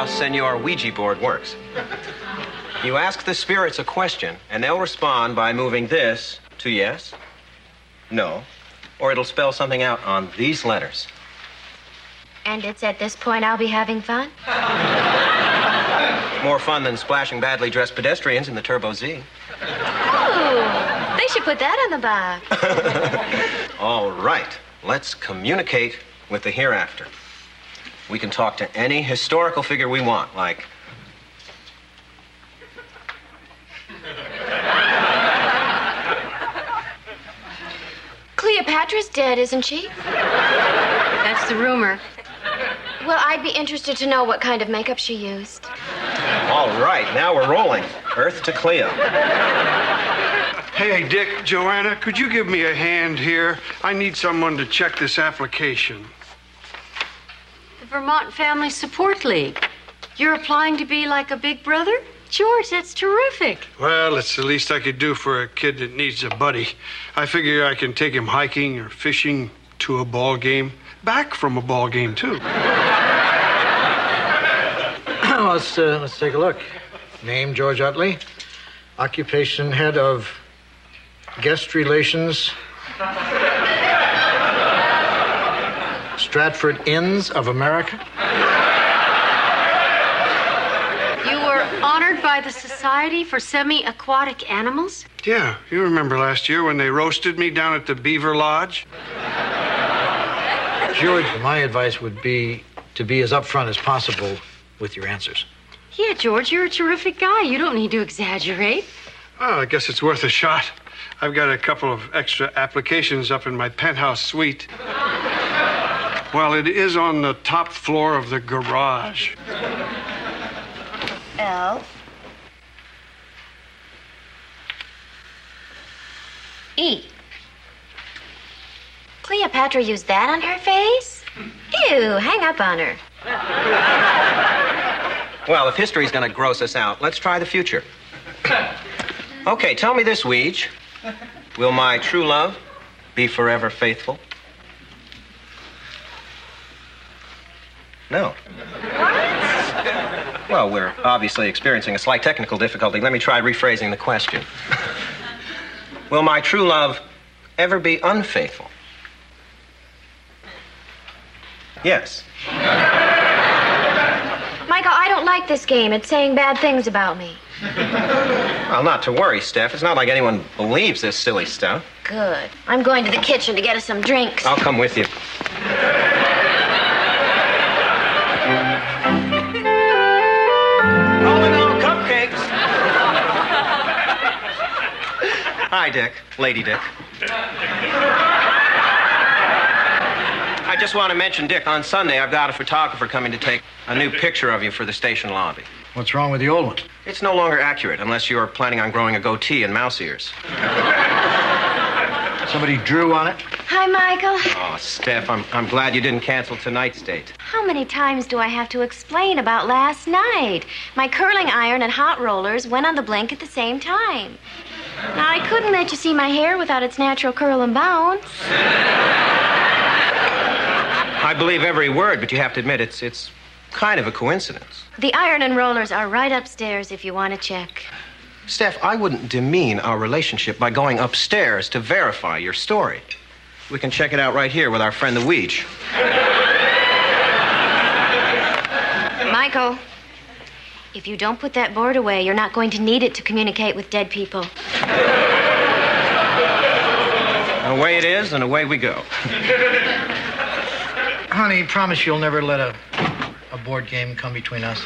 how Senor Ouija board works. You ask the spirits a question, and they'll respond by moving this to yes, no, or it'll spell something out on these letters. And it's at this point I'll be having fun? More fun than splashing badly dressed pedestrians in the Turbo Z. Ooh, they should put that on the box. All right, let's communicate with the hereafter. We can talk to any historical figure we want, like... Cleopatra's dead, isn't she? That's the rumor. Well, I'd be interested to know what kind of makeup she used. All right, now we're rolling. Earth to Cleo. Hey, Dick, Joanna, could you give me a hand here? I need someone to check this application. The Vermont Family Support League. You're applying to be like a big brother? George, that's terrific. Well, it's the least I could do for a kid that needs a buddy. I figure I can take him hiking or fishing, to a ball game, back from a ball game, too. Let's take a look. Name, George Utley. Occupation, head of guest relations. Stratford Inns of America. You were honored by the Society for Semi-Aquatic Animals? Yeah, you remember last year when they roasted me down at the Beaver Lodge? George, my advice would be to be as upfront as possible with your answers. Yeah, George, you're a terrific guy. You don't need to exaggerate. Oh, I guess it's worth a shot. I've got a couple of extra applications up in my penthouse suite. Well, it is on the top floor of the garage. L. E. Cleopatra used that on her face? Ew, hang up on her. Well, if history's gonna gross us out, let's try the future. Okay, tell me this, Weege. Will my true love be forever faithful? No. Well, we're obviously experiencing a slight technical difficulty. Let me try rephrasing the question. Will my true love ever be unfaithful? Yes. Michael, I don't like this game. It's saying bad things about me. Well, not to worry, Steph. It's not like anyone believes this silly stuff. Good. I'm going to the kitchen to get us some drinks. I'll come with you. Oh, cupcakes. Hi, Dick. Lady Dick. I just want to mention, Dick, on Sunday I've got a photographer coming to take a new picture of you for the station lobby. What's wrong with the old one? It's no longer accurate unless you're planning on growing a goatee and mouse ears. Somebody drew on it? Hi, Michael. Oh, Steph, I'm glad you didn't cancel tonight's date. How many times do I have to explain about last night? My curling iron and hot rollers went on the blink at the same time. Now, I couldn't let you see my hair without its natural curl and bounce. I believe every word, but you have to admit it's kind of a coincidence. The iron and rollers are right upstairs if you want to check. Steph, I wouldn't demean our relationship by going upstairs to verify your story. We can check it out right here with our friend the Weege. Michael, if you don't put that board away, you're not going to need it to communicate with dead people. Away it is, and away we go. Honey, promise you'll never let a board game come between us.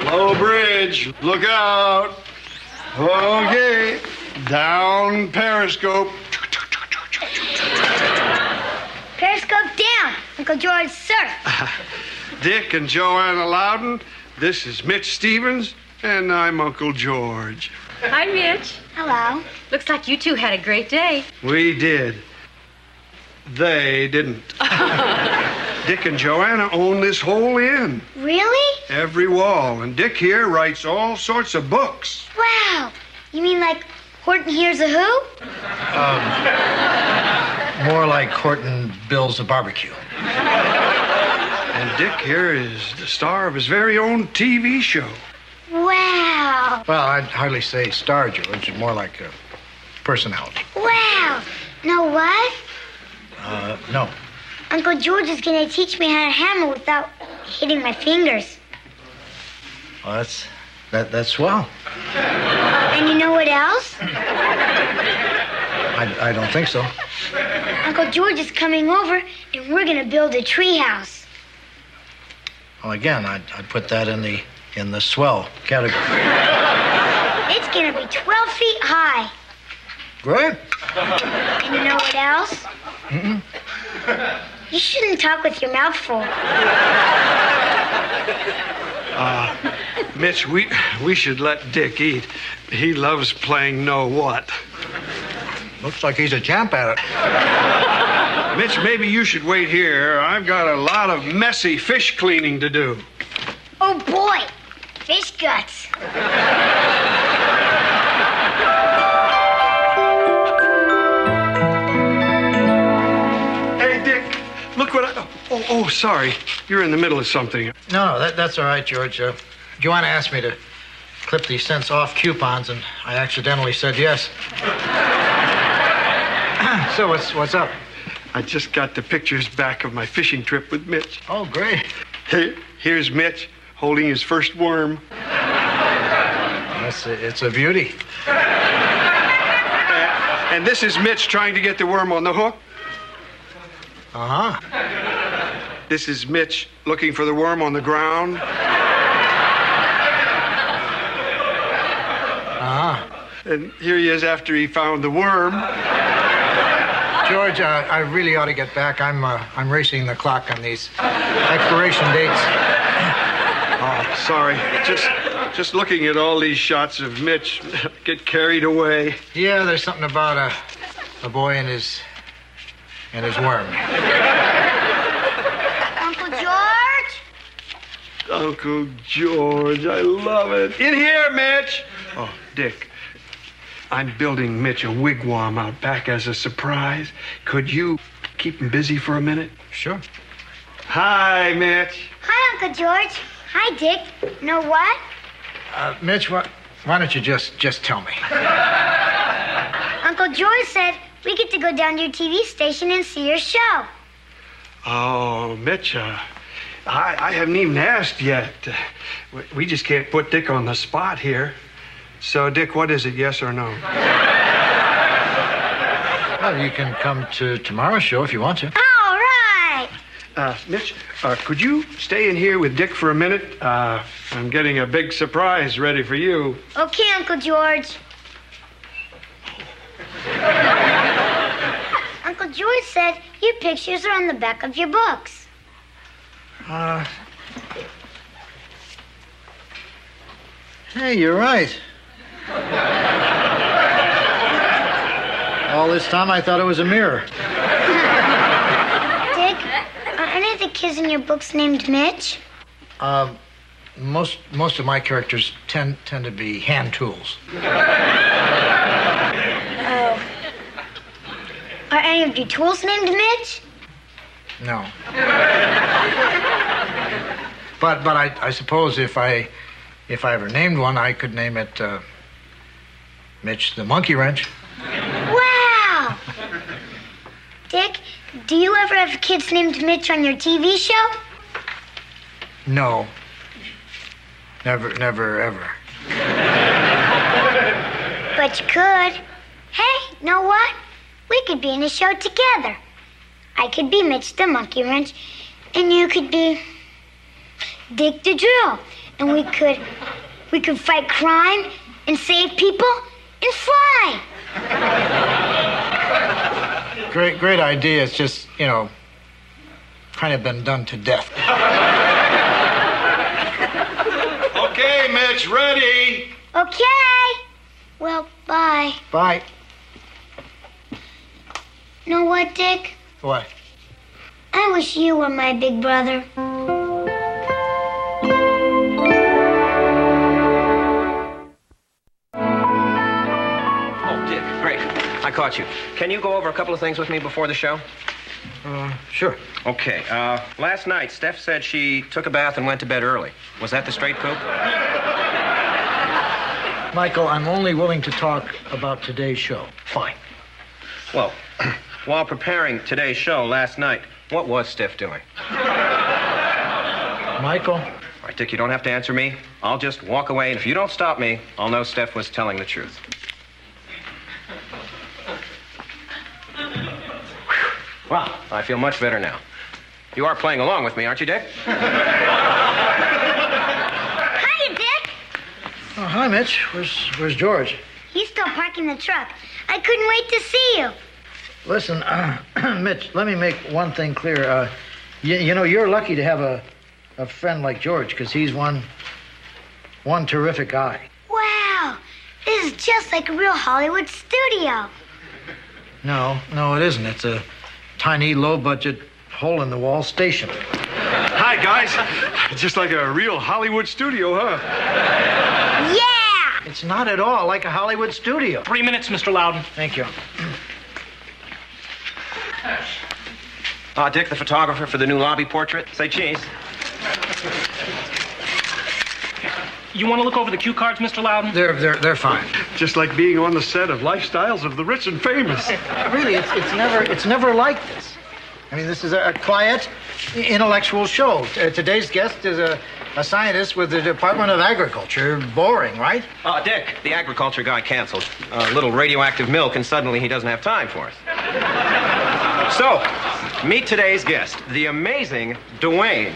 Low bridge, look out. Okay, down periscope. Periscope down, Uncle George, sir. Dick and Joanna Loudon, this is Mitch Stevens, and I'm Uncle George. Hi, Mitch. Hello. Looks like you two had a great day. We did. They didn't. Dick and Joanna own this whole inn. Really? Every wall. And Dick here writes all sorts of books. Wow. You mean like Horton Hears a Who? More like Horton builds a barbecue. And Dick here is the star of his very own TV show. Wow. Well, I'd hardly say star, George. More like a personality. Wow. Know what? No. Uncle George is going to teach me how to hammer without hitting my fingers. Well, that's swell. And you know what else? I don't think so. Uncle George is coming over, and we're going to build a treehouse. Well, again, I'd put that in the swell category. It's going to be 12 feet high. Great. And you know what else? You shouldn't talk with your mouth full. Mitch, we should let Dick eat. He loves playing know what. Looks like he's a champ at it. Mitch, maybe you should wait here. I've got a lot of messy fish cleaning to do. Oh, boy. Fish guts. Hey, Dick, look what I... Oh, sorry. You're in the middle of something. No, that's all right, George. Joanna asked me to clip these cents off coupons, and I accidentally said yes. So what's up? I just got the pictures back of my fishing trip with Mitch. Oh, great. Here's Mitch holding his first worm. It's a beauty. And this is Mitch trying to get the worm on the hook. Uh-huh. This is Mitch looking for the worm on the ground. Uh-huh. And here he is after he found the worm. George, I really ought to get back. I'm racing the clock on these expiration dates. Oh, sorry. Just looking at all these shots of Mitch, get carried away. Yeah, there's something about a boy and his worm. Uncle George? Uncle George, I love it. In here, Mitch. Oh, Dick, I'm building Mitch a wigwam out back as a surprise. Could you keep him busy for a minute? Sure. Hi, Mitch. Hi, Uncle George. Hi, Dick. Know what? Mitch, why don't you just tell me? Uncle George said we get to go down to your TV station and see your show. Oh, Mitch, I haven't even asked yet. We just can't put Dick on the spot here. So, Dick, what is it, yes or no? Well, you can come to tomorrow's show if you want to. All right. Mitch, could you stay in here with Dick for a minute? I'm getting a big surprise ready for you. Okay, Uncle George. Uncle George said your pictures are on the back of your books. Hey, you're right. All this time I thought it was a mirror. Dick, are any of the kids in your books named Mitch? Most of my characters tend to be hand tools. Oh. Are any of your tools named Mitch? No. But I suppose if I ever named one, I could name it Mitch the Monkey Wrench. Wow! Dick, do you ever have kids named Mitch on your TV show? No. Never, ever. But you could. Hey, know what? We could be in a show together. I could be Mitch the Monkey Wrench, and you could be Dick the Drill. And we could fight crime and save people and fly. Great idea. It's just, kind of been done to death. Okay, Mitch, ready. Okay. Well, bye. Bye. Know what, Dick? What? I wish you were my big brother. Oh, Dick, great. I caught you. Can you go over a couple of things with me before the show? Sure. Okay, last night, Steph said she took a bath and went to bed early. Was that the straight poop? Michael, I'm only willing to talk about today's show. Fine. Well, while preparing today's show last night, what was Steph doing? Michael? All right, Dick, you don't have to answer me. I'll just walk away, and if you don't stop me, I'll know Steph was telling the truth. Well, I feel much better now. You are playing along with me, aren't you, Dick? Hiya, Dick. Oh, hi, Mitch. Where's George? He's still parking the truck. I couldn't wait to see you. Listen, Mitch, let me make one thing clear. You know, you're lucky to have a friend like George, because he's one terrific guy. Wow, this is just like a real Hollywood studio. No, it isn't. It's a tiny, low-budget, hole-in-the-wall station. Hi, guys. Just like a real Hollywood studio, huh? Yeah! It's not at all like a Hollywood studio. 3 minutes, Mr. Loudon. Thank you. Dick, the photographer for the new lobby portrait. Say cheese. You want to look over the cue cards, Mr. Loudon? They're fine. Just like being on the set of Lifestyles of the Rich and Famous. Really, it's never like this. I mean, this is a quiet, intellectual show. Today's guest is a scientist with the Department of Agriculture. Boring, right? Dick, the agriculture guy canceled. A little radioactive milk, and suddenly he doesn't have time for us. So, meet today's guest, the amazing Dwayne.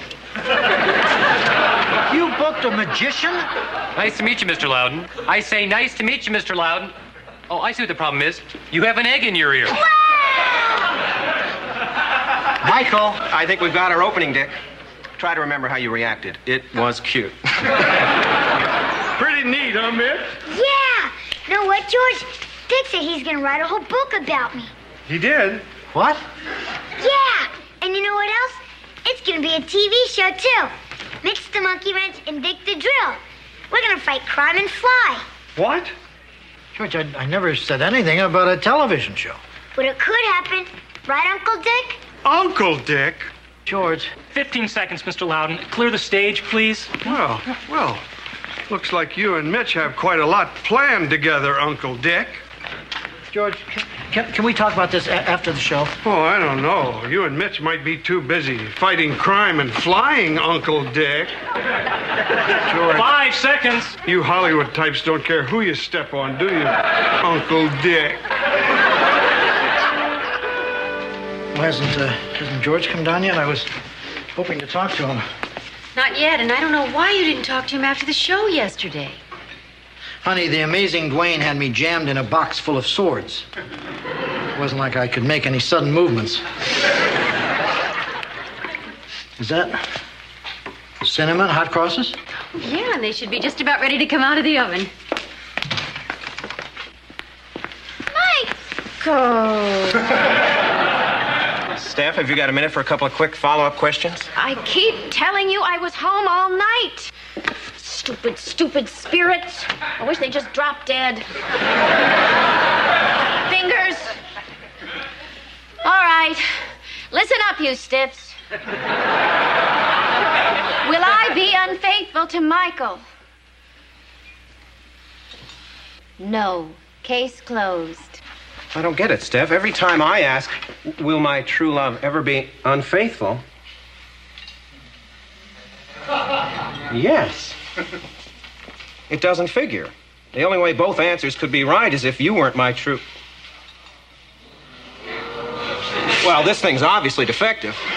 You booked a magician? Nice to meet you, Mr. Loudon. I say nice to meet you, Mr. Loudon. Oh, I see what the problem is. You have an egg in your ear. Michael. I think we've got our opening, Dick. Try to remember how you reacted. It was cute. Pretty neat, huh, Mitch? Yeah! You know what, George? Dick said he's gonna write a whole book about me. He did? What? Yeah! And you know what else? It's gonna be a TV show, too. Mitch the Monkey Wrench and Dick the Drill. We're gonna fight crime and fly. What? George, I never said anything about a television show. But it could happen. Right, Uncle Dick? Uncle Dick? George. 15 seconds, Mr. Loudon. Clear the stage, please. Well, looks like you and Mitch have quite a lot planned together, Uncle Dick. George, can we talk about this after the show? Oh, I don't know. You and Mitch might be too busy fighting crime and flying, Uncle Dick. George. 5 seconds. You Hollywood types don't care who you step on, do you, Uncle Dick? Well, hasn't George come down yet? I was hoping to talk to him. Not yet, and I don't know why you didn't talk to him after the show yesterday. Honey, the amazing Dwayne had me jammed in a box full of swords. It wasn't like I could make any sudden movements. Is that cinnamon hot crosses? Yeah, and they should be just about ready to come out of the oven. Steph, have you got a minute for a couple of quick follow-up questions? I keep telling you I was home all night. Stupid spirits. I wish they just dropped dead. Fingers. All right. Listen up, you stiffs. Will I be unfaithful to Michael? No. Case closed. I don't get it, Steph. Every time I ask, will my true love ever be unfaithful? Yes. It doesn't figure. The only way both answers could be right is if you weren't my true... Well, this thing's obviously defective. Freeze!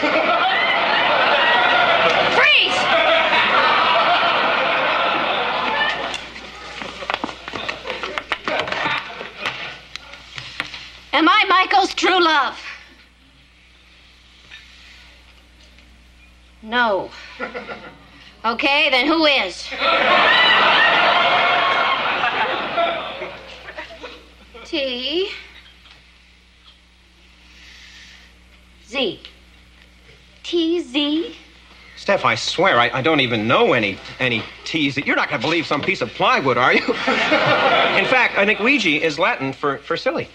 Am I Michael's true love? No. Okay, then who is? T. Z. T-Z? Steph, I swear, I don't even know any T's. You're not going to believe some piece of plywood, are you? In fact, I think Ouija is Latin for silly.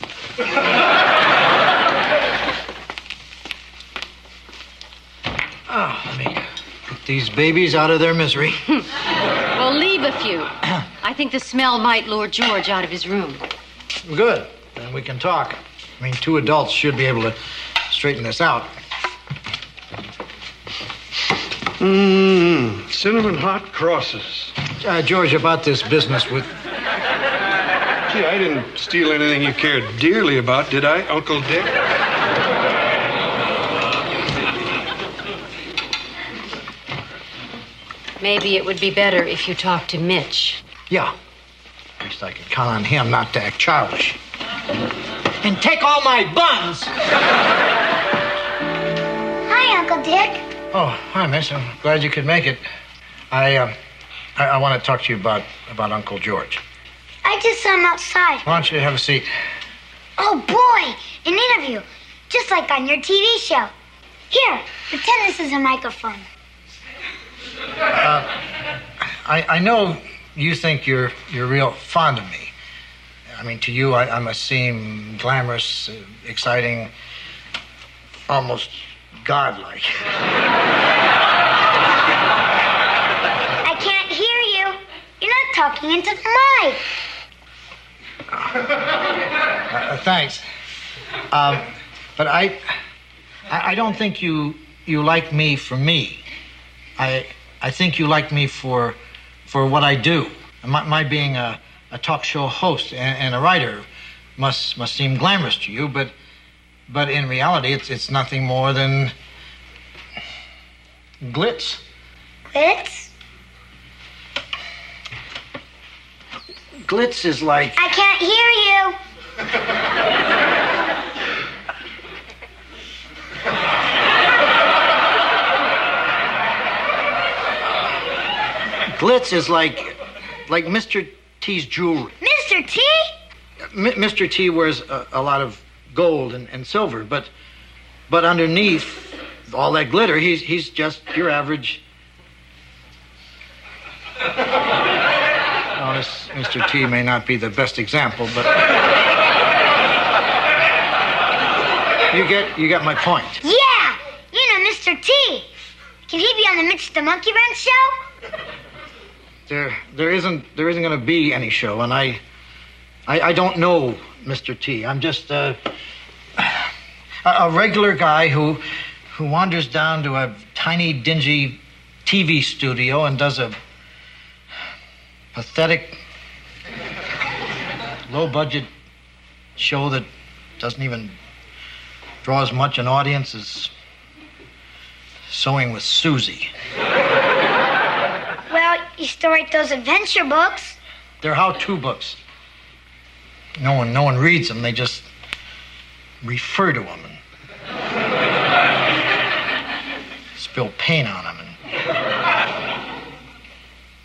Oh, let me get these babies out of their misery. Well, leave a few. I think the smell might lure George out of his room. Good. Then we can talk. I mean, 2 adults should be able to straighten this out. Cinnamon hot crosses. George, about this business with... Gee, I didn't steal anything you cared dearly about, did I, Uncle Dick? Maybe it would be better if you talked to Mitch. Yeah. At least I can count on him not to act childish. And take all my buns! Hi, Uncle Dick. Oh, hi, Miss. I'm glad you could make it. I want to talk to you about Uncle George. I just saw him outside. Why don't you have a seat? Oh, boy, an interview. Just like on your TV show. Here, pretend this is a microphone. I know you think you're real fond of me. I mean, to you, I must seem glamorous, exciting, almost godlike. I can't hear you. You're not talking into the mic. Thanks. But I don't think you like me for me. I think you like me for what I do. My being a talk show host and a writer must seem glamorous to you, but in reality, it's nothing more than glitz. Glitz? Glitz is like... I can't hear you. Glitz is like Mr. T's jewelry. Mr. T? Mr. T wears a lot of gold and silver, but underneath all that glitter, he's just your average. Well, this Mr. T may not be the best example, but you get my point. Yeah, you know Mr. T. Can he be on the Mitch the Monkey Wrench show? There isn't going to be any show, and I don't know Mr. T. I'm just a regular guy who wanders down to a tiny, dingy TV studio and does a pathetic, low-budget show that doesn't even draw as much an audience as Sewing with Susie. Well, you still write those adventure books. They're how-to books. No one reads them. They just refer to them and spill paint on them and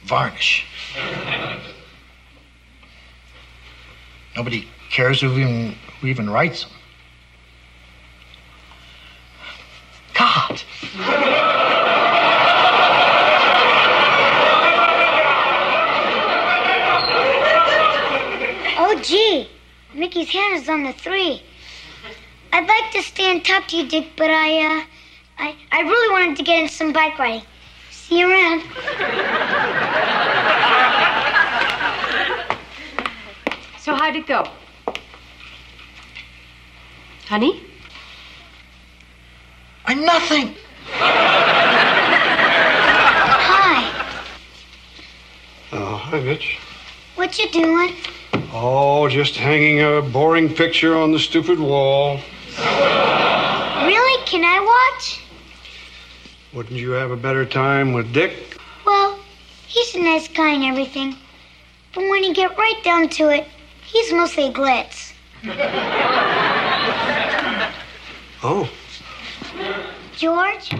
varnish. Nobody cares who even writes them. God! Oh, gee. Mickey's hand is on the 3. I'd like to stay and talk to you, Dick, but I really wanted to get into some bike riding. See you around. So how'd it go? Honey? I'm nothing. Hi. Oh, hi, Mitch. What you doing? Oh, just hanging a boring picture on the stupid wall. Really? Can I watch? Wouldn't you have a better time with Dick? Well, he's a nice guy and everything. But when you get right down to it, he's mostly glitz. Oh. George?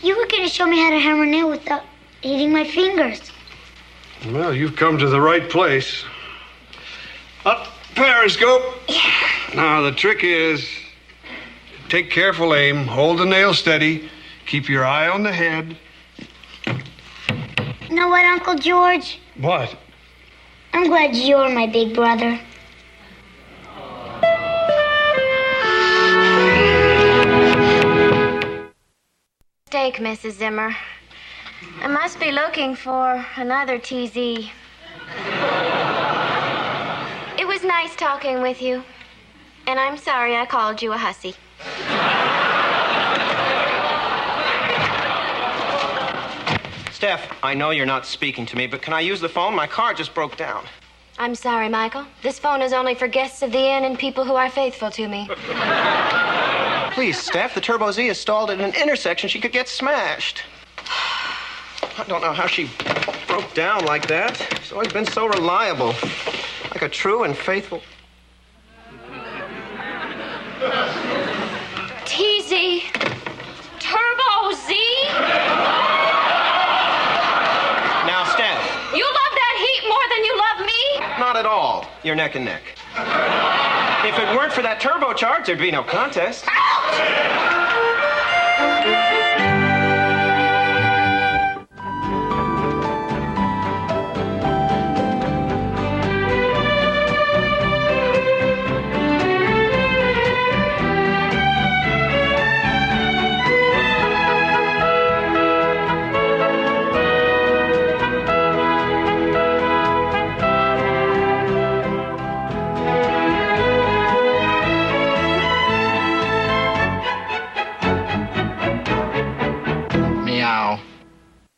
You were going to show me how to hammer a nail without hitting my fingers. Well, you've come to the right place. Up, periscope. Now, the trick is take careful aim, hold the nail steady, keep your eye on the head. You know what, Uncle George? What? I'm glad you're my big brother. mistake, Mrs. Zimmer. I must be looking for another TZ. It was nice talking with you. And I'm sorry I called you a hussy. Steph, I know you're not speaking to me, but can I use the phone? My car just broke down. I'm sorry, Michael. This phone is only for guests of the inn and people who are faithful to me. Please, Steph, the Turbo Z is stalled at an intersection. She could get smashed. I don't know how she broke down like that. She's always been so reliable. Like a true and faithful... TZ. Turbo Z. Now, Steph. You love that heat more than you love me? Not at all. You're neck and neck. If it weren't for that turbocharge, there'd be no contest. Out!